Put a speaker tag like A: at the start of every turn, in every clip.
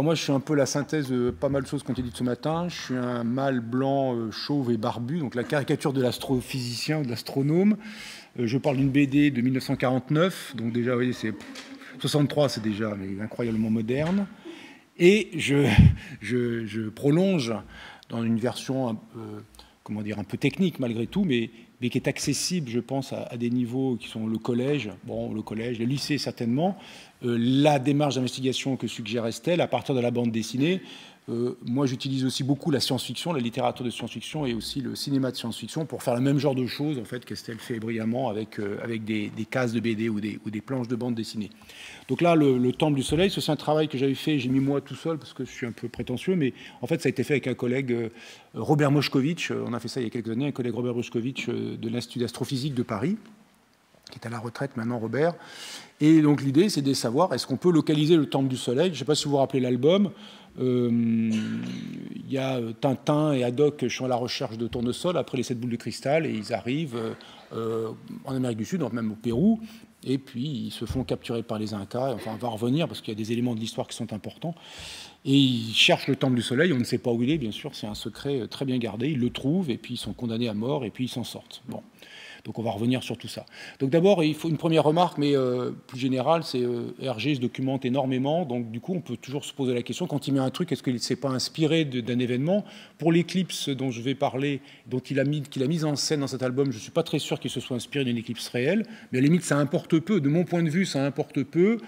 A: moi, je suis un peu la synthèse de pas mal de choses qui ont été dites ce matin. Je suis un mâle blanc, chauve et barbu, donc la caricature de l'astrophysicien, de l'astronome. Je parle d'une BD de 1949, donc déjà, vous voyez, c'est 63, c'est déjà mais incroyablement moderne. Et je prolonge dans une version, comment dire, un peu technique malgré tout, mais qui est accessible, je pense, à des niveaux qui sont le collège, le lycée certainement, la démarche d'investigation que suggère Estelle à partir de la bande dessinée. Moi, j'utilise aussi beaucoup la science-fiction, la littérature de science-fiction et aussi le cinéma de science-fiction pour faire le même genre de choses, en fait, qu'Estelle fait brillamment avec des cases de BD ou des planches de bande dessinée. Donc là, le Temple du Soleil, c'est un travail que j'avais fait, j'ai mis moi tout seul parce que je suis un peu prétentieux, mais en fait, ça a été fait avec un collègue, Robert Moszkowicz. On a fait ça il y a quelques années, un collègue Robert Moszkowicz de l'Institut d'astrophysique de Paris, qui est à la retraite maintenant, Robert. Et donc l'idée, c'est de savoir, est-ce qu'on peut localiser le Temple du Soleil? Je ne sais pas si vous vous rappelez l'album. Il y a Tintin et Haddock qui sont à la recherche de tournesol après les 7 boules de cristal, et ils arrivent en Amérique du Sud, même au Pérou, et puis ils se font capturer par les Incas. Enfin, on va revenir parce qu'il y a des éléments de l'histoire qui sont importants. Et ils cherchent le Temple du Soleil, on ne sait pas où il est, bien sûr, c'est un secret très bien gardé. Ils le trouvent, et puis ils sont condamnés à mort, et puis ils s'en sortent. Bon. Donc on va revenir sur tout ça. Donc d'abord, il faut une première remarque, mais plus générale, c'est Hergé se documente énormément, donc du coup on peut toujours se poser la question, quand il met un truc, est-ce qu'il ne s'est pas inspiré d'un événement? Pour l'éclipse dont je vais parler, qu'il a mis en scène dans cet album, je ne suis pas très sûr qu'il se soit inspiré d'une éclipse réelle, mais à la limite ça importe peu, de mon point de vue ça importe peu.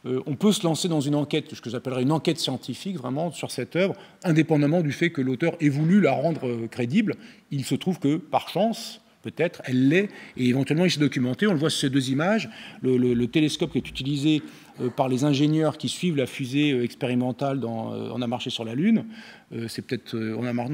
A: On peut se lancer dans une enquête, ce que j'appellerais une enquête scientifique, vraiment, sur cette œuvre, indépendamment du fait que l'auteur ait voulu la rendre crédible. Il se trouve que, par chance, peut-être, elle l'est, et éventuellement il s'est documenté. On le voit sur ces deux images. Le télescope qui est utilisé par les ingénieurs qui suivent la fusée expérimentale dans On a marché sur la Lune. C'est peut-être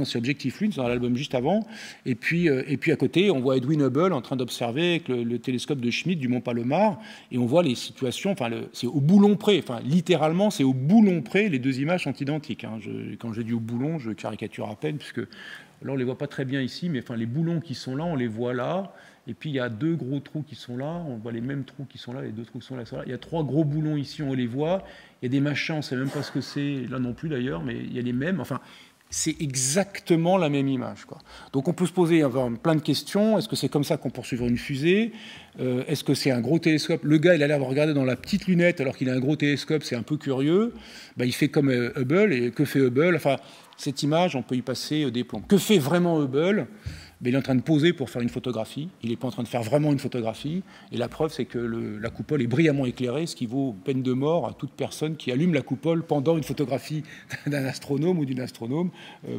A: c'est Objectif Lune, c'est dans l'album juste avant. Et puis à côté, on voit Edwin Hubble en train d'observer avec le télescope de Schmidt du Mont Palomar, et on voit les situations. Enfin, c'est au boulon près. Enfin, littéralement, c'est au boulon près. Les deux images sont identiques. Hein. Quand j'ai dit au boulon, je caricature à peine, puisque là, on ne les voit pas très bien ici, mais enfin, les boulons qui sont là, on les voit là. Et puis, il y a deux gros trous qui sont là. On voit les mêmes trous qui sont là, les deux trous qui sont là. Il y a trois gros boulons ici, on les voit. Il y a des machins, on ne sait même pas ce que c'est, là non plus d'ailleurs, mais il y a les mêmes. Enfin, c'est exactement la même image, quoi. Donc, on peut se poser plein de questions. Est-ce que c'est comme ça qu'on poursuit une fusée? Est-ce que c'est un gros télescope? Le gars, il a l'air de regarder dans la petite lunette alors qu'il a un gros télescope, c'est un peu curieux. Il fait comme Hubble. Et que fait Hubble? Enfin, cette image, on peut y passer des plombs. Que fait vraiment Hubble? Il est en train de poser pour faire une photographie. Il n'est pas en train de faire vraiment une photographie. Et la preuve, c'est que la coupole est brillamment éclairée, ce qui vaut peine de mort à toute personne qui allume la coupole pendant une photographie d'un astronome ou d'une astronome.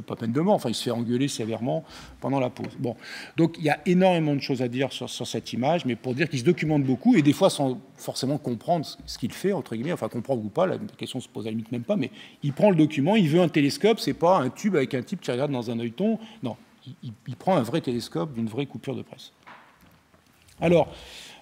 A: Pas peine de mort. Enfin, il se fait engueuler sévèrement pendant la pause. Bon. Donc, il y a énormément de choses à dire sur cette image, mais pour dire qu'il se documente beaucoup, et des fois sans forcément comprendre ce qu'il fait, entre guillemets. Enfin, comprendre ou pas, la question se pose à la limite même pas, mais il prend le document, il veut un télescope, c'est pas un tube avec un type qui regarde dans un œilleton. Non. Il prend un vrai télescope d'une vraie coupure de presse. Alors,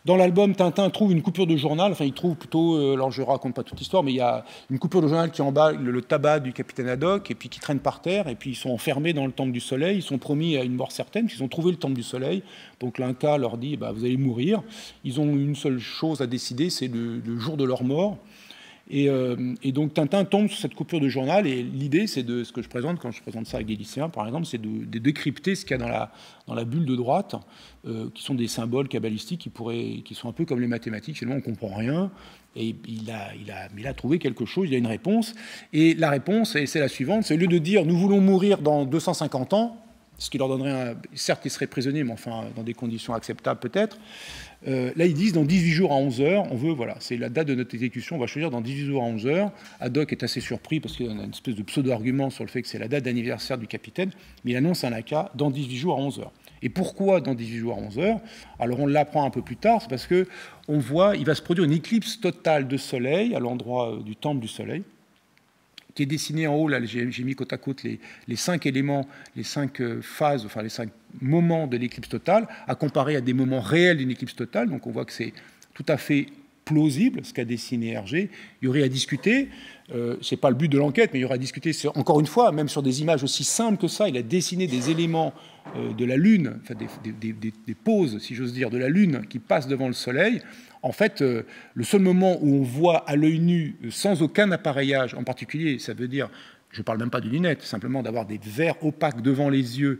A: dans l'album, Tintin trouve une coupure de journal. Enfin, il trouve plutôt... alors, je ne raconte pas toute l'histoire, mais il y a une coupure de journal qui emballe le tabac du capitaine Haddock, et puis qui traîne par terre, et puis ils sont enfermés dans le Temple du Soleil. Ils sont promis à une mort certaine, ils ont trouvé le Temple du Soleil. Donc, l'Inca leur dit, vous allez mourir. Ils ont une seule chose à décider, c'est le jour de leur mort. Et donc Tintin tombe sur cette coupure de journal, et l'idée, c'est de ce que je présente quand je présente ça avec des lycéens, par exemple, c'est de décrypter ce qu'il y a dans la bulle de droite, qui sont des symboles cabalistiques qui sont un peu comme les mathématiques. Finalement, on ne comprend rien, et il a trouvé quelque chose, il y a une réponse. Et la réponse, c'est la suivante, c'est au lieu de dire « nous voulons mourir dans 250 ans », ce qui leur donnerait certes, ils seraient prisonniers, mais enfin, dans des conditions acceptables peut-être. Là, ils disent dans 18 jours à 11 heures, on veut, voilà, c'est la date de notre exécution, on va choisir dans 18 jours à 11 heures. Haddock est assez surpris parce qu'il y a une espèce de pseudo-argument sur le fait que c'est la date d'anniversaire du capitaine, mais il annonce un ACA dans 18 jours à 11 heures. Et pourquoi dans 18 jours à 11 heures? Alors, on l'apprend un peu plus tard, c'est parce qu'on voit, il va se produire une éclipse totale de soleil à l'endroit du Temple du Soleil, qui est dessiné en haut, là, j'ai mis côte à côte les 5 éléments, les 5 phases, enfin les 5 moments de l'éclipse totale, à comparer à des moments réels d'une éclipse totale. Donc on voit que c'est tout à fait plausible, ce qu'a dessiné Hergé. Il y aurait à discuter, ce n'est pas le but de l'enquête, mais il y aurait à discuter, encore une fois, même sur des images aussi simples que ça. Il a dessiné des éléments de la Lune, enfin des poses, si j'ose dire, de la Lune qui passent devant le Soleil. En fait, le seul moment où on voit à l'œil nu, sans aucun appareillage, en particulier, ça veut dire, je ne parle même pas de lunettes, simplement d'avoir des verres opaques devant les yeux,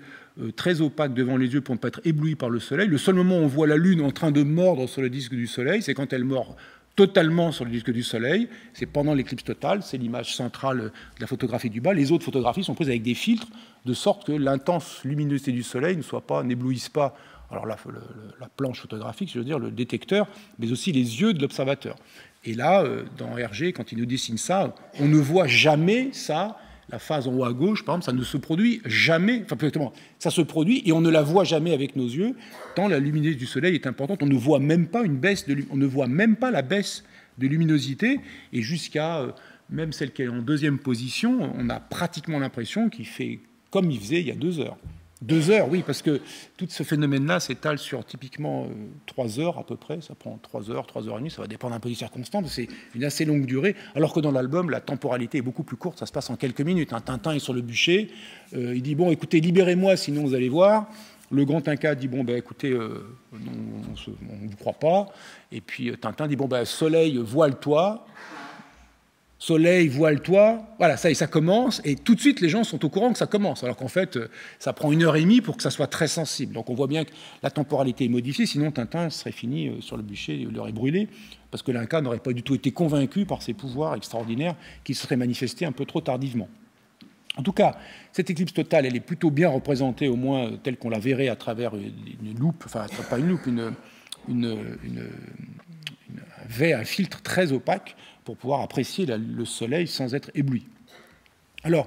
A: très opaques devant les yeux pour ne pas être ébloui par le Soleil. Le seul moment où on voit la Lune en train de mordre sur le disque du Soleil, c'est quand elle mord totalement sur le disque du Soleil. C'est pendant l'éclipse totale, c'est l'image centrale de la photographie du bas. Les autres photographies sont prises avec des filtres, de sorte que l'intense luminosité du Soleil n'éblouisse pas alors la planche photographique, je veux dire, le détecteur, mais aussi les yeux de l'observateur. Et là, dans Hergé, quand il nous dessine ça, on ne voit jamais ça. La phase en haut à gauche, par exemple, ça ne se produit jamais, enfin exactement, ça se produit et on ne la voit jamais avec nos yeux, tant la luminosité du Soleil est importante. On ne voit même pas on ne voit même pas la baisse de luminosité, et jusqu'à même celle qui est en deuxième position, on a pratiquement l'impression qu'il fait comme il faisait il y a 2 heures. 2 heures, oui, parce que tout ce phénomène-là s'étale sur typiquement 3 heures à peu près. Ça prend 3 heures, 3 heures et demie, ça va dépendre un peu des circonstances. C'est une assez longue durée, alors que dans l'album, la temporalité est beaucoup plus courte, ça se passe en quelques minutes. Un Tintin est sur le bûcher, il dit « Bon, écoutez, libérez-moi, sinon vous allez voir ». Le grand Inca dit « Bon, ben écoutez, on ne vous croit pas ». Et puis Tintin dit « Bon, ben Soleil, voile-toi ». Soleil, voile-toi, voilà, ça commence, et tout de suite, les gens sont au courant que ça commence, alors qu'en fait, ça prend 1 heure et demie pour que ça soit très sensible. Donc on voit bien que la temporalité est modifiée, sinon Tintin serait fini sur le bûcher, il l'aurait brûlé, parce que l'Inca n'aurait pas du tout été convaincu par ses pouvoirs extraordinaires qui se seraient manifestés un peu trop tardivement. En tout cas, cette éclipse totale, elle est plutôt bien représentée, au moins telle qu'on la verrait à travers une loupe, enfin pas une loupe, un filtre très opaque, pour pouvoir apprécier le Soleil sans être ébloui. Alors,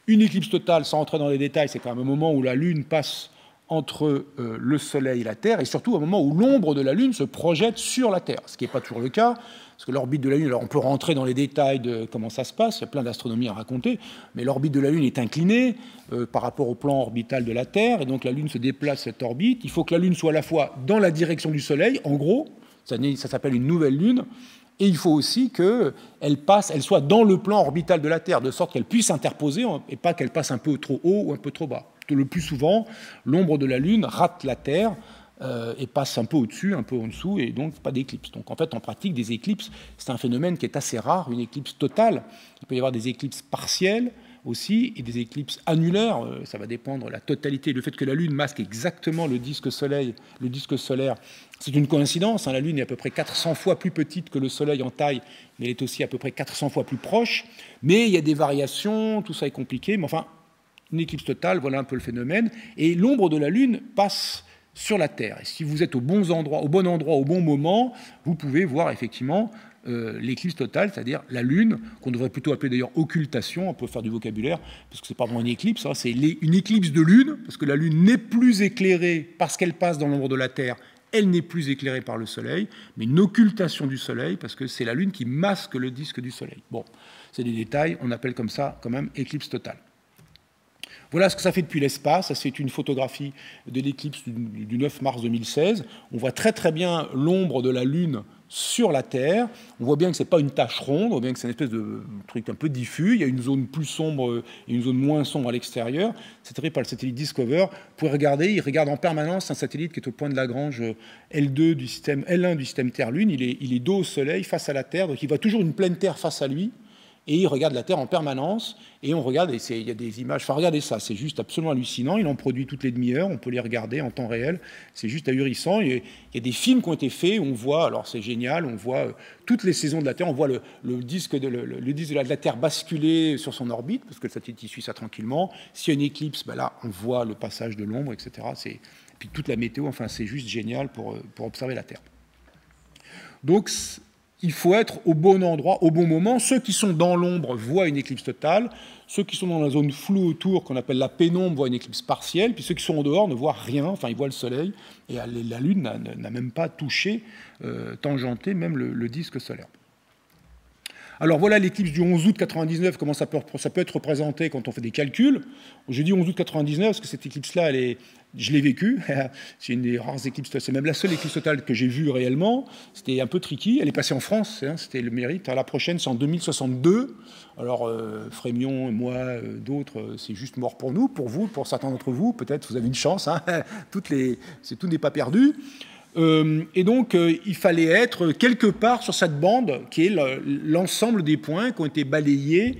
A: une éclipse totale, sans entrer dans les détails, c'est quand même un moment où la Lune passe entre le Soleil et la Terre, et surtout un moment où l'ombre de la Lune se projette sur la Terre, ce qui n'est pas toujours le cas, parce que l'orbite de la Lune, alors on peut rentrer dans les détails de comment ça se passe, il y a plein d'astronomie à raconter, mais l'orbite de la Lune est inclinée par rapport au plan orbital de la Terre, et donc la Lune se déplace cette orbite. Il faut que la Lune soit à la fois dans la direction du Soleil, en gros, ça s'appelle une nouvelle Lune, et il faut aussi qu'elle soit dans le plan orbital de la Terre, de sorte qu'elle puisse interposer et pas qu'elle passe un peu trop haut ou un peu trop bas. Le plus souvent, l'ombre de la Lune rate la Terre et passe un peu au-dessus, un peu en dessous, et donc pas d'éclipse. Donc en fait, en pratique, des éclipses, c'est un phénomène qui est assez rare, une éclipse totale. Il peut y avoir des éclipses partielles aussi, et des éclipses annulaires, ça va dépendre de la totalité. Le fait que la Lune masque exactement le disque solaire, c'est une coïncidence, hein. La Lune est à peu près 400 fois plus petite que le Soleil en taille, mais elle est aussi à peu près 400 fois plus proche. Mais il y a des variations, tout ça est compliqué, mais enfin, une éclipse totale, voilà un peu le phénomène. Et l'ombre de la Lune passe sur la Terre. Et si vous êtes au bon endroit, au bon moment, vous pouvez voir effectivement l'éclipse totale, c'est-à-dire la Lune, qu'on devrait plutôt appeler d'ailleurs occultation, on peut faire du vocabulaire, parce que c'est pas vraiment une éclipse, hein, c'est une éclipse de Lune, parce que la Lune n'est plus éclairée parce qu'elle passe dans l'ombre de la Terre, elle n'est plus éclairée par le Soleil, mais une occultation du Soleil, parce que c'est la Lune qui masque le disque du Soleil. Bon, c'est des détails, on appelle comme ça quand même éclipse totale. Voilà ce que ça fait depuis l'espace. Ça, c'est une photographie de l'éclipse du 9 mars 2016. On voit très très bien l'ombre de la Lune sur la Terre. On voit bien que ce n'est pas une tache ronde, on voit bien que c'est une espèce de truc un peu diffus. Il y a une zone plus sombre et une zone moins sombre à l'extérieur. C'est traité par le satellite Discover. Vous pouvez regarder, il regarde en permanence un satellite qui est au point de Lagrange L1 du système Terre-Lune. Il est dos au Soleil, face à la Terre, donc il voit toujours une pleine Terre face à lui. Et il regarde la Terre en permanence, et on regarde, et il y a des images, enfin regardez ça, c'est juste absolument hallucinant, il en produit toutes les demi-heures, on peut les regarder en temps réel, c'est juste ahurissant, il y a des films qui ont été faits, on voit, alors c'est génial, on voit toutes les saisons de la Terre, on voit le disque de la Terre basculer sur son orbite, parce que le satellite suit ça tranquillement, s'il y a une éclipse, ben là on voit le passage de l'ombre, etc. Et puis toute la météo, enfin c'est juste génial pour observer la Terre. Donc il faut être au bon endroit, au bon moment. Ceux qui sont dans l'ombre voient une éclipse totale. Ceux qui sont dans la zone floue autour, qu'on appelle la pénombre, voient une éclipse partielle. Puis ceux qui sont en dehors ne voient rien. Enfin, ils voient le Soleil. Et la Lune n'a même pas touché, tangenté même le disque solaire. Alors voilà l'éclipse du 11 août 99, comment ça peut être représenté quand on fait des calculs. Je dis 11 août 99 parce que cette éclipse-là, je l'ai vécue. C'est une des rares éclipses, c'est même la seule éclipse totale que j'ai vue réellement. C'était un peu tricky. Elle est passée en France, hein, c'était le mérite. La prochaine, c'est en 2062. Alors, Frémion, moi, d'autres, c'est juste mort pour nous, pour vous, pour certains d'entre vous. Peut-être vous avez une chance. Hein. Tout n'est pas perdu. Et donc, il fallait être quelque part sur cette bande qui est l'ensemble des points qui ont été balayés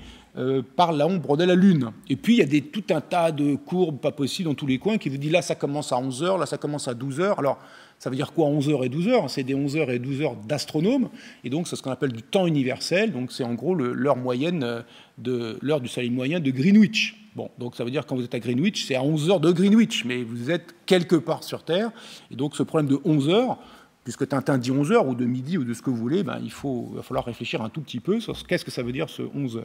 A: par l'ombre de la Lune. Et puis, il y a tout un tas de courbes pas possibles dans tous les coins qui vous disent là, ça commence à 11h, là, ça commence à 12h. Alors, ça veut dire quoi 11h et 12h? C'est des 11h et 12h d'astronomes. Et donc, c'est ce qu'on appelle du temps universel. Donc, c'est en gros l'heure moyenne, l'heure du soleil moyen de Greenwich. Bon, donc ça veut dire que quand vous êtes à Greenwich, c'est à 11h de Greenwich, mais vous êtes quelque part sur Terre. Et donc ce problème de 11h, puisque Tintin dit 11h, ou de midi, ou de ce que vous voulez, ben, il va falloir réfléchir un tout petit peu sur qu'est-ce que ça veut dire ce 11h.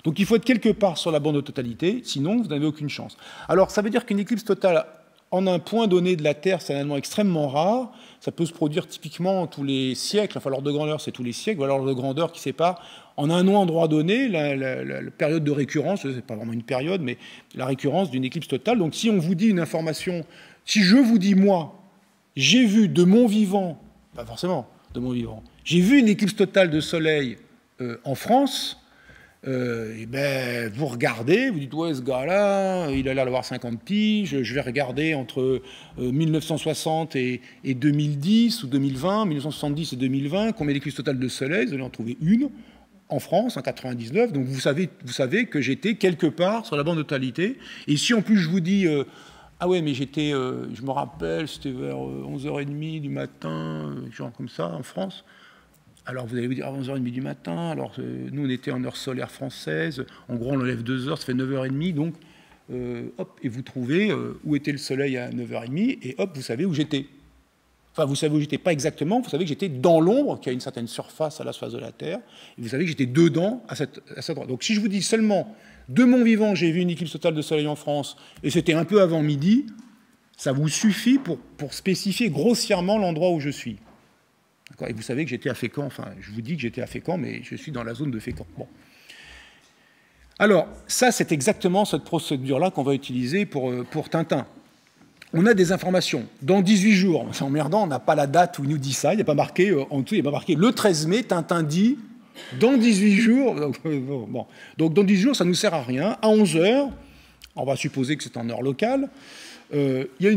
A: Donc il faut être quelque part sur la bande de totalité, sinon vous n'avez aucune chance. Alors ça veut dire qu'une éclipse totale en un point donné de la Terre, c'est un événement extrêmement rare. Ça peut se produire typiquement tous les siècles. Enfin, l'ordre de grandeur, c'est tous les siècles. Voilà l'ordre de grandeur qui sépare en un endroit donné la période de récurrence, ce n'est pas vraiment une période, mais la récurrence d'une éclipse totale. Donc si on vous dit une information, si je vous dis, moi, j'ai vu de mon vivant, pas forcément de mon vivant, j'ai vu une éclipse totale de soleil en France, et ben, vous regardez, vous dites, ouais, ce gars-là, il a l'air d'avoir 50 piges, je vais regarder entre 1960 et 2010 ou 2020, 1970 et 2020, combien d'éclipses totales de soleil, vous allez en trouver une en France, en 99, donc vous savez que j'étais quelque part sur la bande de totalité, et si en plus je vous dis, ah ouais, mais j'étais, je me rappelle, c'était vers 11h30 du matin, genre comme ça, en France. Alors vous allez vous dire, à 11h30 du matin, alors nous on était en heure solaire française, en gros on enlève 2 heures, ça fait 9h30, donc hop, et vous trouvez où était le soleil à 9h30, et hop, vous savez où j'étais. Enfin, vous savez où j'étais pas exactement, vous savez que j'étais dans l'ombre, qui a une certaine surface à la surface de la Terre, et vous savez que j'étais dedans, à cet endroit. Donc si je vous dis seulement, de mon vivant, j'ai vu une éclipse totale de soleil en France, et c'était un peu avant midi, ça vous suffit pour spécifier grossièrement l'endroit où je suis. Et vous savez que j'étais à Fécamp, enfin, je vous dis que j'étais à Fécamp, mais je suis dans la zone de Fécamp. Bon. Alors, ça, c'est exactement cette procédure-là qu'on va utiliser pour Tintin. On a des informations. Dans 18 jours, c'est emmerdant, on n'a pas la date où il nous dit ça, il n'y a pas marqué, en dessous, il n'y a pas marqué le 13 mai, Tintin dit, dans 18 jours, bon. Donc dans 18 jours, ça ne nous sert à rien. À 11h, on va supposer que c'est en heure locale, il y a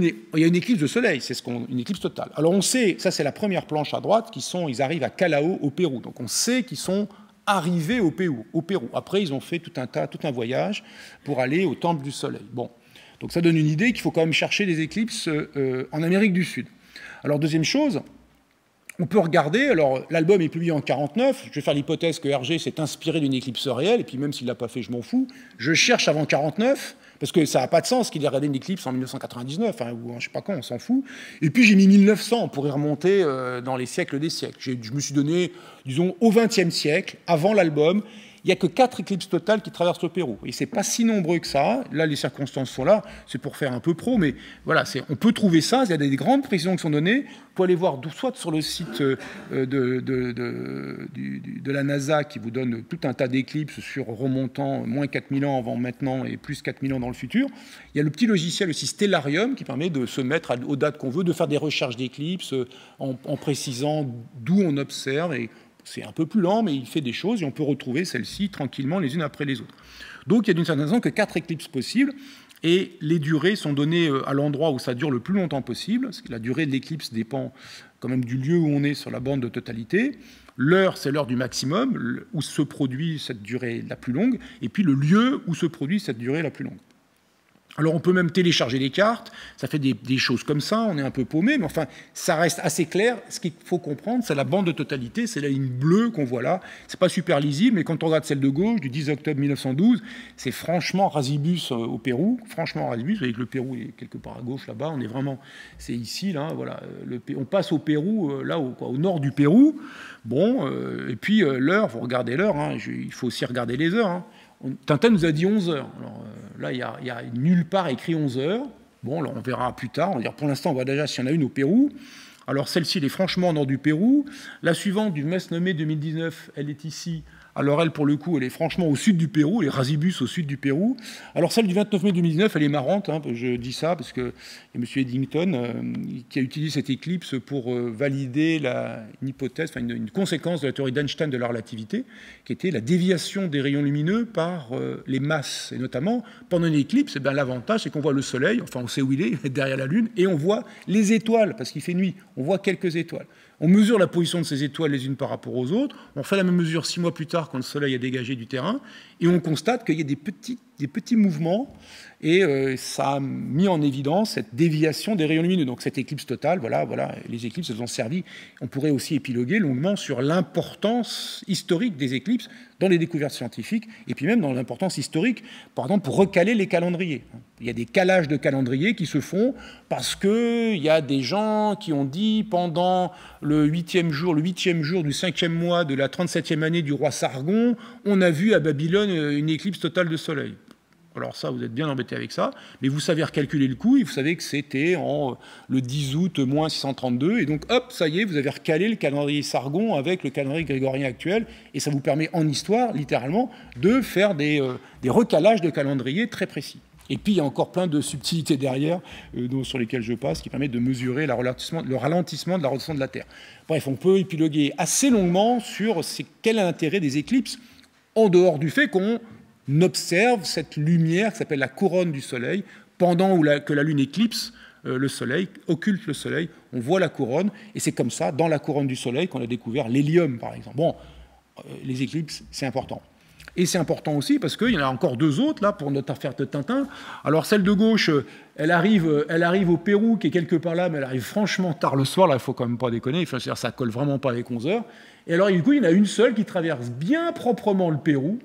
A: une éclipse de soleil, c'est une éclipse totale. Alors on sait, ça c'est la première planche à droite, ils arrivent à Callao au Pérou. Donc on sait qu'ils sont arrivés au Pérou. Après, ils ont fait tout un voyage pour aller au Temple du Soleil. Bon, donc ça donne une idée qu'il faut quand même chercher des éclipses en Amérique du Sud. Alors deuxième chose, on peut regarder, alors l'album est publié en 1949, je vais faire l'hypothèse que Hergé s'est inspiré d'une éclipse réelle, et puis même s'il ne l'a pas fait, je m'en fous. Je cherche avant 1949, parce que ça n'a pas de sens qu'il ait regardé une éclipse en 1999, hein, ou je ne sais pas quand, on s'en fout. Et puis j'ai mis 1900 pour y remonter dans les siècles des siècles. Je me suis donné, disons, au XXe siècle, avant l'album, il n'y a que 4 éclipses totales qui traversent le Pérou. Et ce n'est pas si nombreux que ça. Là, les circonstances sont là. C'est pour faire un peu pro, mais voilà, on peut trouver ça. Il y a des grandes précisions qui sont données. Vous pouvez aller voir soit sur le site de la NASA qui vous donne tout un tas d'éclipses sur remontant moins 4000 ans avant maintenant et plus 4000 ans dans le futur. Il y a le petit logiciel aussi Stellarium qui permet de se mettre aux dates qu'on veut, de faire des recherches d'éclipses en précisant d'où on observe. Et c'est un peu plus lent, mais il fait des choses et on peut retrouver celles-ci tranquillement les unes après les autres. Donc il y a d'une certaine façon que 4 éclipses possibles et les durées sont données à l'endroit où ça dure le plus longtemps possible, parce que la durée de l'éclipse dépend quand même du lieu où on est sur la bande de totalité. L'heure, c'est l'heure du maximum, où se produit cette durée la plus longue, et puis le lieu où se produit cette durée la plus longue. Alors on peut même télécharger des cartes, ça fait des choses comme ça, on est un peu paumé, mais enfin ça reste assez clair. Ce qu'il faut comprendre, c'est la bande de totalité, c'est la ligne bleue qu'on voit là. C'est pas super lisible, mais quand on regarde celle de gauche, du 10 octobre 1912, c'est franchement Rasibus au Pérou, franchement Rasibus, vous voyez que le Pérou est quelque part à gauche là-bas, on est vraiment, c'est ici, là, voilà, on passe au Pérou, là, au nord du Pérou, bon, et puis l'heure, vous regardez l'heure, hein, il faut aussi regarder les heures, hein. Tintin nous a dit 11 heures. Alors, là, il y a nulle part écrit 11 heures. Bon, alors on verra plus tard. On va dire, pour l'instant, on voit déjà s'il y en a une au Pérou. Alors, celle-ci, elle est franchement au nord du Pérou. La suivante, du Mes Nommé 2019, elle est ici Alors elle, pour le coup, elle est franchement au sud du Pérou, les Rasibus au sud du Pérou. Alors celle du 29 mai 2019, elle est marrante, hein, je dis ça parce qu'il y a M. Eddington qui a utilisé cette éclipse pour valider une hypothèse, enfin une conséquence de la théorie d'Einstein de la relativité, qui était la déviation des rayons lumineux par les masses. Et notamment, pendant une éclipse, eh bien, l'avantage, c'est qu'on voit le Soleil, enfin on sait où il est, derrière la Lune, et on voit les étoiles, parce qu'il fait nuit, on voit quelques étoiles. On mesure la position de ces étoiles les unes par rapport aux autres. On fait la même mesure 6 mois plus tard quand le Soleil a dégagé du terrain. Et on constate qu'il y a des petits mouvements. Et ça a mis en évidence cette déviation des rayons lumineux. Donc cette éclipse totale, voilà, les éclipses elles ont servi. On pourrait aussi épiloguer longuement sur l'importance historique des éclipses dans les découvertes scientifiques. Et puis même dans l'importance historique, par exemple, pour recaler les calendriers. Il y a des calages de calendriers qui se font parce qu'il y a des gens qui ont dit pendant le 8e jour du 5e mois de la 37e année du roi Sargon, on a vu à Babylone une éclipse totale de soleil. Alors ça, vous êtes bien embêté avec ça, mais vous savez recalculer le coût, et vous savez que c'était le 10 août moins 632, et donc hop, ça y est, vous avez recalé le calendrier Sargon avec le calendrier grégorien actuel, et ça vous permet en histoire, littéralement, de faire des recalages de calendrier très précis. Et puis il y a encore plein de subtilités derrière, sur lesquelles je passe, qui permettent de mesurer le ralentissement de la rotation de la Terre. Bref, on peut épiloguer assez longuement sur quel est l'intérêt des éclipses, en dehors du fait qu'on observe cette lumière qui s'appelle la couronne du Soleil, pendant que la Lune éclipse le Soleil, occulte le Soleil, on voit la couronne, et c'est comme ça, dans la couronne du Soleil, qu'on a découvert l'hélium, par exemple. Bon, les éclipses, c'est important. Et c'est important aussi parce qu'il y en a encore deux autres, là, pour notre affaire de Tintin. Alors, celle de gauche, elle arrive au Pérou, qui est quelque part là, mais elle arrive franchement tard le soir, là, il ne faut quand même pas déconner, enfin, ça ne colle vraiment pas avec 11 heures. Et alors, du coup, il y en a une seule qui traverse bien proprement le Pérou,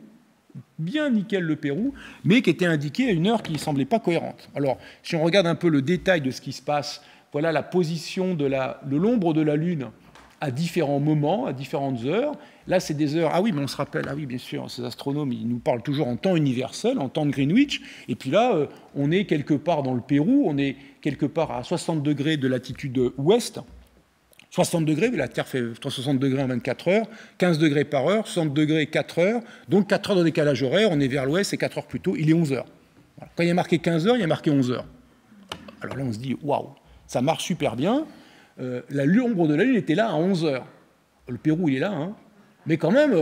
A: bien nickel le Pérou, mais qui était indiquée à une heure qui ne semblait pas cohérente. Alors, si on regarde un peu le détail de ce qui se passe, voilà la position de l'ombre de la Lune à différents moments, à différentes heures. Là, c'est des heures... Ah oui, mais on se rappelle, ah oui, bien sûr, ces astronomes, ils nous parlent toujours en temps universel, en temps de Greenwich. Et puis là, on est quelque part dans le Pérou, on est quelque part à 60 degrés de latitude ouest. 60 degrés, la Terre fait 360 degrés en 24 heures, 15 degrés par heure, 60 degrés 4 heures, donc 4 heures de décalage horaire, on est vers l'ouest, c'est 4 heures plus tôt, il est 11 heures. Voilà. Quand il y a marqué 15 heures, il y a marqué 11 heures. Alors là, on se dit, waouh, ça marche super bien. L'ombre de la Lune était là à 11 heures. Le Pérou, il est là, hein, mais quand même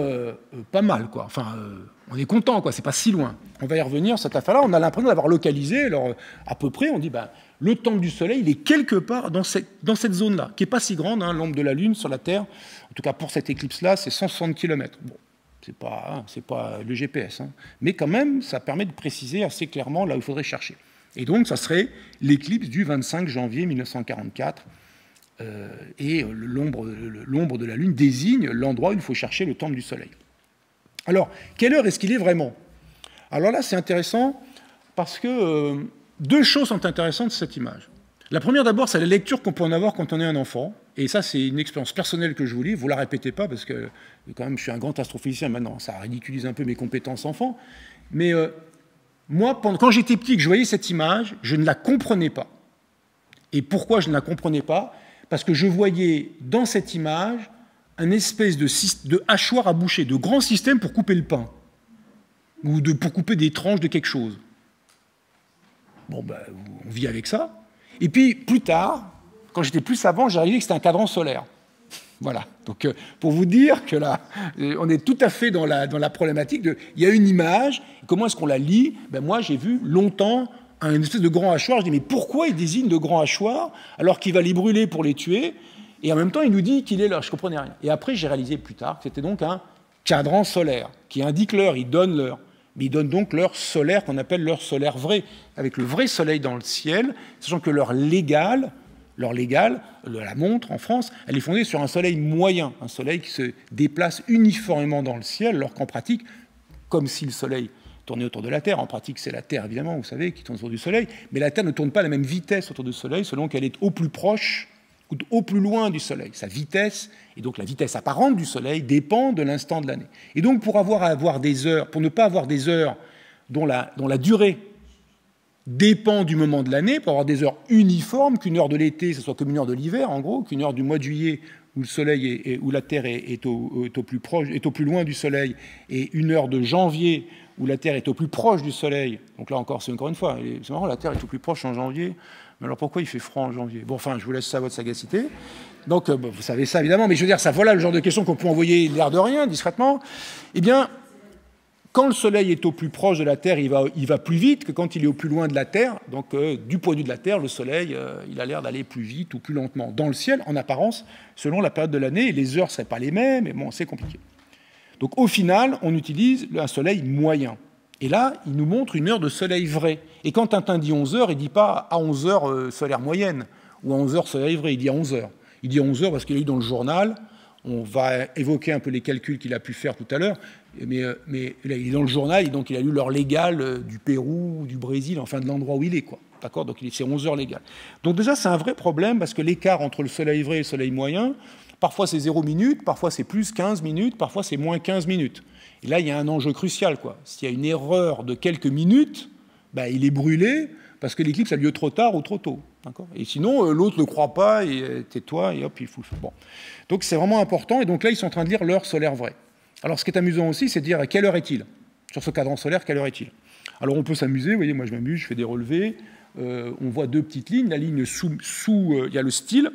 A: pas mal, quoi. Enfin, on est content, quoi. C'est pas si loin. On va y revenir, cette affaire-là. On a l'impression d'avoir localisé, alors à peu près, on dit, ben, le temple du Soleil, il est quelque part dans cette zone-là, qui n'est pas si grande, hein, l'ombre de la Lune sur la Terre. En tout cas, pour cette éclipse-là, c'est 160 km. Bon, c'est pas le GPS, hein. Mais quand même, ça permet de préciser assez clairement là où il faudrait chercher. Et donc, ça serait l'éclipse du 25 janvier 1944. Et l'ombre de la Lune désigne l'endroit où il faut chercher le temple du Soleil. Alors, quelle heure est-ce qu'il est vraiment? Alors là, c'est intéressant parce que deux choses sont intéressantes de cette image. La première, d'abord, c'est la lecture qu'on peut en avoir quand on est un enfant. Et ça, c'est une expérience personnelle que je vous lis. Vous ne la répétez pas parce que, quand même, je suis un grand astrophysicien maintenant. Ça ridiculise un peu mes compétences enfant. Mais moi, quand j'étais petit et que je voyais cette image, je ne la comprenais pas. Et pourquoi je ne la comprenais pas? Parce que je voyais dans cette image un espèce de hachoir à boucher, de grand système pour couper le pain, ou pour couper des tranches de quelque chose. Bon, ben, on vit avec ça. Et puis, plus tard, quand j'étais plus savant, j'ai réalisé que c'était un cadran solaire. Voilà. Donc, pour vous dire que là, on est tout à fait dans la problématique de... Il y a une image, comment est-ce qu'on la lit? Ben, moi, j'ai vu longtemps une espèce de grand hachoir. Je dis, mais pourquoi il désigne de grand hachoir alors qu'il va les brûler pour les tuer? Et en même temps, il nous dit qu'il est là. Je ne comprenais rien. Et après, j'ai réalisé plus tard que c'était donc un cadran solaire qui indique l'heure, il donne l'heure. Mais il donne donc l'heure solaire qu'on appelle l'heure solaire vraie, avec le vrai soleil dans le ciel, sachant que l'heure légale, la montre en France, elle est fondée sur un soleil moyen, un soleil qui se déplace uniformément dans le ciel, alors qu'en pratique, comme si le soleil tourner autour de la Terre. En pratique, c'est la Terre, évidemment, vous savez, qui tourne autour du Soleil. Mais la Terre ne tourne pas à la même vitesse autour du Soleil, selon qu'elle est au plus proche ou au plus loin du Soleil. Sa vitesse, et donc la vitesse apparente du Soleil, dépend de l'instant de l'année. Et donc, pour ne pas avoir des heures dont la durée dépend du moment de l'année, pour avoir des heures uniformes, qu'une heure de l'été, ce soit comme une heure de l'hiver, en gros, qu'une heure du mois de juillet où le Soleil où la Terre est au plus proche, est au plus loin du Soleil, et une heure de janvier où la Terre est au plus proche du Soleil. Donc là encore, c'est encore une fois, c'est marrant, la Terre est au plus proche en janvier. Mais alors pourquoi il fait froid en janvier? Bon, enfin, je vous laisse ça à votre sagacité. Donc, vous savez ça évidemment, mais je veux dire, ça, voilà le genre de question qu'on peut envoyer l'air de rien, discrètement. Eh bien, quand le Soleil est au plus proche de la Terre, il va plus vite que quand il est au plus loin de la Terre. Donc, du point de vue de la Terre, le Soleil, il a l'air d'aller plus vite ou plus lentement dans le ciel, en apparence, selon la période de l'année. Et les heures ne seraient pas les mêmes, mais bon, c'est compliqué. Donc, au final, on utilise un Soleil moyen. Et là, il nous montre une heure de Soleil vrai. Et quand Tintin dit 11 heures, il ne dit pas à 11 heures solaire moyenne ou à 11 heures Soleil vrai, il dit à 11 heures. Il dit à 11 heures parce qu'il a eu dans le journal. On va évoquer un peu les calculs qu'il a pu faire tout à l'heure, mais là, il est dans le journal, et donc il a lu l'heure légale du Pérou, du Brésil, enfin de l'endroit où il est, quoi. D'accord? Donc c'est 11 heures légales. Donc déjà, c'est un vrai problème, parce que l'écart entre le Soleil vrai et le Soleil moyen, parfois c'est 0 minutes, parfois c'est plus 15 minutes, parfois c'est moins 15 minutes. Et là, il y a un enjeu crucial, quoi. S'il y a une erreur de quelques minutes, ben, il est brûlé, parce que l'éclipse a lieu trop tard ou trop tôt. Et sinon, l'autre ne le croit pas, et tais-toi, et hop, il fout. Bon. Donc c'est vraiment important, et donc là, ils sont en train de lire l'heure solaire vraie. Alors ce qui est amusant aussi, c'est de dire à quelle heure est-il? Sur ce cadran solaire, quelle heure est-il? Alors on peut s'amuser, vous voyez, moi je m'amuse, je fais des relevés, on voit deux petites lignes, la ligne il y a le style,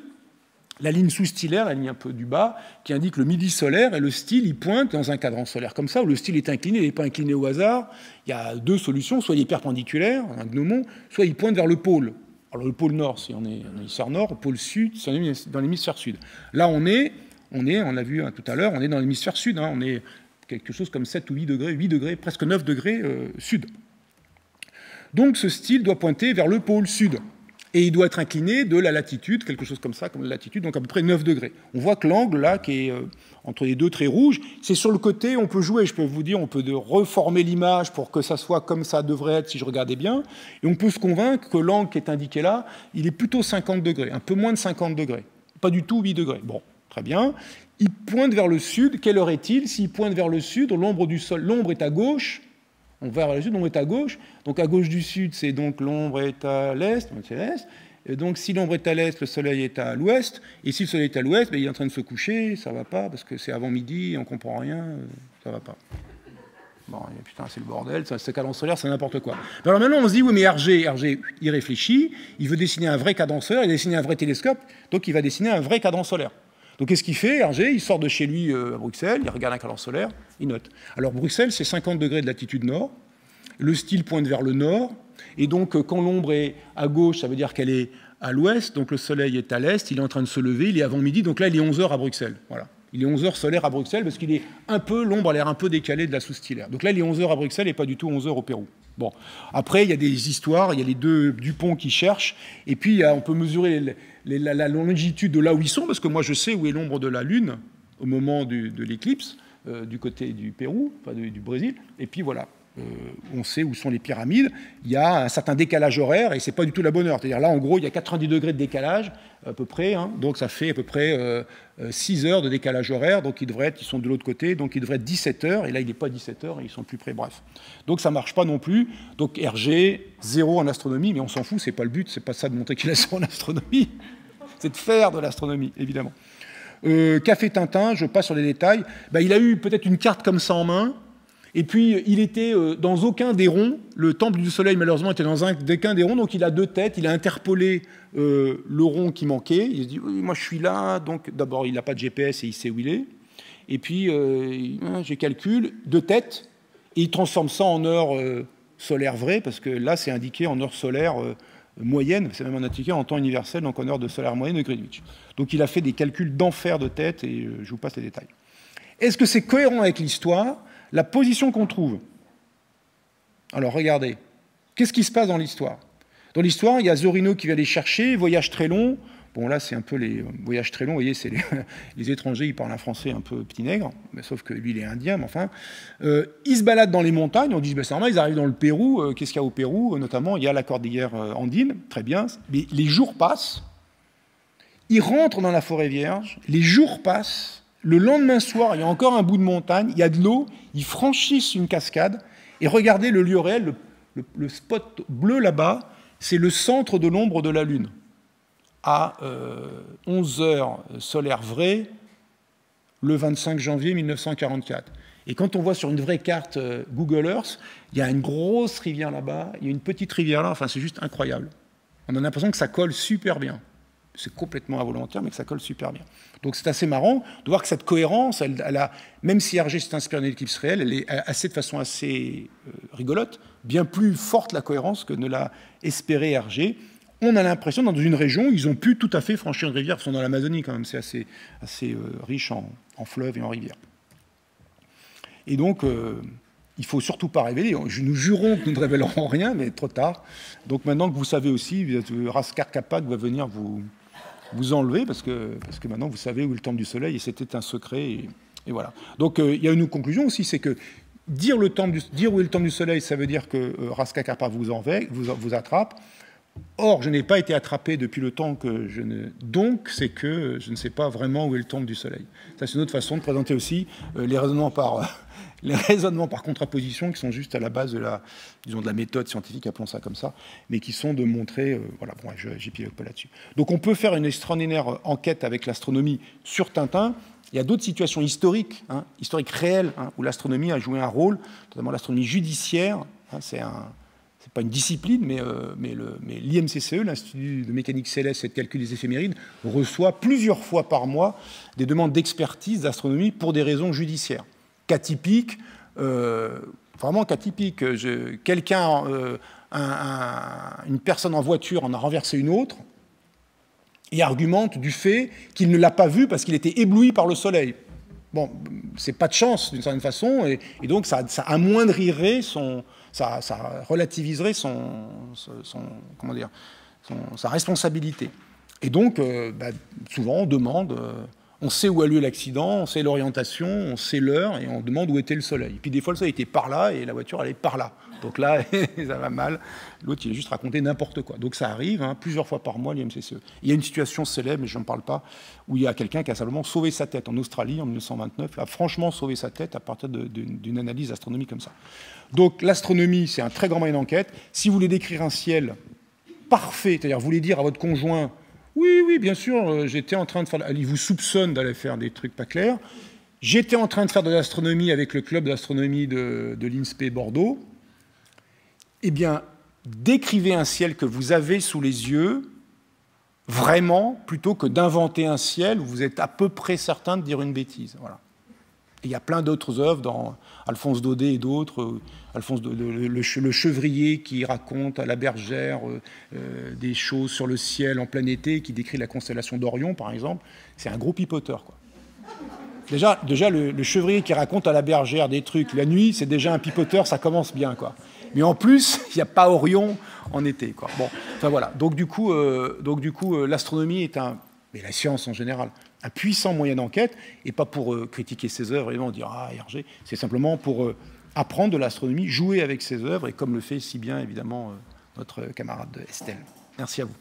A: la ligne sous-stellaire, la ligne un peu du bas, qui indique le midi solaire, et le style, il pointe dans un cadran solaire comme ça, où le style est incliné, il n'est pas incliné au hasard. Il y a deux solutions, soit il est perpendiculaire, un gnomon, soit il pointe vers le pôle. Alors le pôle nord, c'est on est dans l'hémisphère nord, le pôle sud, c'est dans l'hémisphère sud. Là, on a vu tout à l'heure, on est dans l'hémisphère sud, on est quelque chose comme 7 ou 8 degrés, presque 9 degrés sud. Donc ce style doit pointer vers le pôle sud. Et il doit être incliné de la latitude, quelque chose comme ça, comme la latitude, donc à peu près 9 degrés. On voit que l'angle, là, qui est entre les deux traits rouges, c'est sur le côté, on peut jouer, je peux vous dire, on peut reformer l'image pour que ça soit comme ça devrait être si je regardais bien, et on peut se convaincre que l'angle qui est indiqué là, il est plutôt 50 degrés, un peu moins de 50 degrés, pas du tout 8 degrés. Bon, très bien. Il pointe vers le sud, quelle heure est-il? S'il pointe vers le sud, l'ombre du sol, l'ombre est à gauche, on va vers le sud, l'ombre est à gauche. Donc à gauche du sud, c'est donc l'ombre est à l'est, c'est l'est. Et donc si l'ombre est à l'est, le soleil est à l'ouest. Et si le soleil est à l'ouest, ben, il est en train de se coucher, ça va pas, parce que c'est avant midi, on comprend rien, ça va pas. Bon, putain, c'est le bordel, ce cadran solaire, c'est n'importe quoi. Alors maintenant, on se dit, oui, mais Hergé, il réfléchit, il veut dessiner un vrai cadran solaire, il veut dessiner un vrai télescope, donc il va dessiner un vrai cadran solaire. Donc qu'est-ce qu'il fait, Hergé? Il sort de chez lui à Bruxelles, il regarde un cadran solaire, il note. Alors Bruxelles, c'est 50 degrés de latitude nord, le style pointe vers le nord, et donc quand l'ombre est à gauche, ça veut dire qu'elle est à l'ouest, donc le soleil est à l'est, il est en train de se lever, il est avant midi, donc là il est 11 heures à Bruxelles. Voilà. Il est 11 heures solaire à Bruxelles, parce qu'il est un peu, l'ombre a l'air un peu décalée de la sous-stellaire. Donc là il est 11 heures à Bruxelles et pas du tout 11 heures au Pérou. Bon. Après, il y a des histoires, il y a les deux Dupont qui cherchent, et puis on peut mesurer la longitude de là où ils sont, parce que moi je sais où est l'ombre de la Lune au moment de l'éclipse, du côté du Pérou, enfin du Brésil, et puis voilà. On sait où sont les pyramides, il y a un certain décalage horaire, et c'est pas du tout la bonne heure. C'est-à-dire là, en gros, il y a 90 degrés de décalage, à peu près, donc ça fait à peu près 6 heures de décalage horaire, donc ils sont de l'autre côté, donc il devrait être 17 heures, et là, il n'est pas 17 heures, et ils sont plus près, bref. Donc ça marche pas non plus, donc Hergé, 0 en astronomie, mais on s'en fout, c'est pas le but, c'est pas ça de montrer qu'il a 0 en astronomie, c'est de faire de l'astronomie, évidemment. Qu'a fait Tintin? Je passe sur les détails. Ben, il a eu peut-être une carte comme ça en main, et puis, il était dans aucun des ronds. Le temple du soleil, malheureusement, était dans aucun des ronds. Donc, il a deux têtes. Il a interpolé le rond qui manquait. Il se dit, oui, moi, je suis là. Donc, d'abord, il n'a pas de GPS et il sait où il est. Et puis, je calcule deux têtes. Et il transforme ça en heure solaire vraie, parce que là, c'est indiqué en heure solaire moyenne. C'est même indiqué en temps universel, donc en heure de solaire moyenne de Greenwich. Donc, il a fait des calculs d'enfer de tête. Et je vous passe les détails. Est-ce que c'est cohérent avec l'histoire? La position qu'on trouve. Alors, regardez. Qu'est-ce qui se passe dans l'histoire? Dans l'histoire, il y a Zorino qui vient les chercher, voyage très long. Bon, là, c'est un peu les voyages très longs. Vous voyez, c'est les étrangers, ils parlent un français un peu petit nègre, mais sauf que lui, il est indien, mais enfin. Ils se baladent dans les montagnes. On dit, ben, c'est normal, ils arrivent dans le Pérou. Qu'est-ce qu'il y a au Pérou? Notamment, il y a la cordillère andine. Très bien. Mais les jours passent. Ils rentrent dans la forêt vierge. Les jours passent. Le lendemain soir, il y a encore un bout de montagne, il y a de l'eau, ils franchissent une cascade, et regardez le lieu réel, le spot bleu là-bas, c'est le centre de l'ombre de la Lune. à 11 heures solaires vraies le 25 janvier 1944. Et quand on voit sur une vraie carte Google Earth, il y a une grosse rivière là-bas, il y a une petite rivière là, enfin c'est juste incroyable. On a l'impression que ça colle super bien. C'est complètement involontaire, mais que ça colle super bien. Donc c'est assez marrant de voir que cette cohérence, elle a, même si Hergé s'est inspiré d'une éclipse réelle, elle est assez, de façon assez rigolote, bien plus forte la cohérence que ne l'a espéré Hergé. On a l'impression, dans une région, ils ont pu tout à fait franchir une rivière. Ils sont dans l'Amazonie quand même, c'est assez riche en fleuves et en rivières. Et donc, il ne faut surtout pas révéler. Nous jurons que nous ne révélerons rien, mais trop tard. Donc maintenant que vous savez aussi, Raskar Kapak va venir vous enlever, parce que maintenant vous savez où est le temple du soleil, et c'était un secret. Et voilà. Donc il y a une conclusion aussi, c'est que dire où est le temple du soleil, ça veut dire que Raskar Kapak vous attrape. Or, je n'ai pas été attrapé depuis le temps que je ne... Donc, c'est que je ne sais pas vraiment où est le temple du soleil. Ça, c'est une autre façon de présenter aussi les raisonnements par contraposition, qui sont juste à la base de la méthode scientifique, appelons ça comme ça, mais qui sont de montrer... voilà, bon, j'épilogue pas là-dessus. Donc, on peut faire une extraordinaire enquête avec l'astronomie sur Tintin. Il y a d'autres situations historiques, historiques réelles, où l'astronomie a joué un rôle, notamment l'astronomie judiciaire. C'est pas une discipline, mais l'IMCCE, l'Institut de mécanique céleste et de calcul des éphémérides, reçoit plusieurs fois par mois des demandes d'expertise d'astronomie pour des raisons judiciaires. Cas typique, vraiment cas typique. Une personne en voiture en a renversé une autre et argumente du fait qu'il ne l'a pas vu parce qu'il était ébloui par le soleil. Bon, c'est pas de chance d'une certaine façon, et donc ça amoindrirait ça relativiserait sa responsabilité. Et donc, souvent, on demande, on sait où a lieu l'accident, on sait l'orientation, on sait l'heure, et on demande où était le soleil. Et puis des fois, le soleil était par là, et la voiture allait par là. Donc là, ça va mal. L'autre, il a juste raconté n'importe quoi. Donc ça arrive plusieurs fois par mois, l'IMCCE. Il y a une situation célèbre, mais je n'en parle pas, où il y a quelqu'un qui a simplement sauvé sa tête en Australie, en 1929, a franchement sauvé sa tête à partir d'une analyse astronomique comme ça. Donc l'astronomie, c'est un très grand moyen d'enquête. Si vous voulez décrire un ciel parfait, c'est-à-dire vous voulez dire à votre conjoint, oui, bien sûr, j'étais en train de faire... Il vous soupçonne d'aller faire des trucs pas clairs. J'étais en train de faire de l'astronomie avec le club d'astronomie de l'INSPE Bordeaux. Eh bien, décrivez un ciel que vous avez sous les yeux, vraiment, plutôt que d'inventer un ciel où vous êtes à peu près certain de dire une bêtise. Voilà. Et il y a plein d'autres œuvres, dans Alphonse Daudet et d'autres, le Chevrier qui raconte à la Bergère des choses sur le ciel en plein été, qui décrit la constellation d'Orion, par exemple. C'est un gros pipoteur, quoi. Déjà le Chevrier qui raconte à la Bergère des trucs la nuit, c'est déjà un pipoteur, ça commence bien, quoi. Mais en plus, il n'y a pas Orion en été, quoi. Bon, enfin voilà. Donc du coup, l'astronomie est mais la science en général, un puissant moyen d'enquête, et pas pour critiquer ses œuvres, et on dire ah Hergé, c'est simplement pour apprendre de l'astronomie, jouer avec ses œuvres, et comme le fait si bien évidemment notre camarade Estelle. Merci à vous.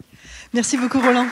B: Merci beaucoup Roland.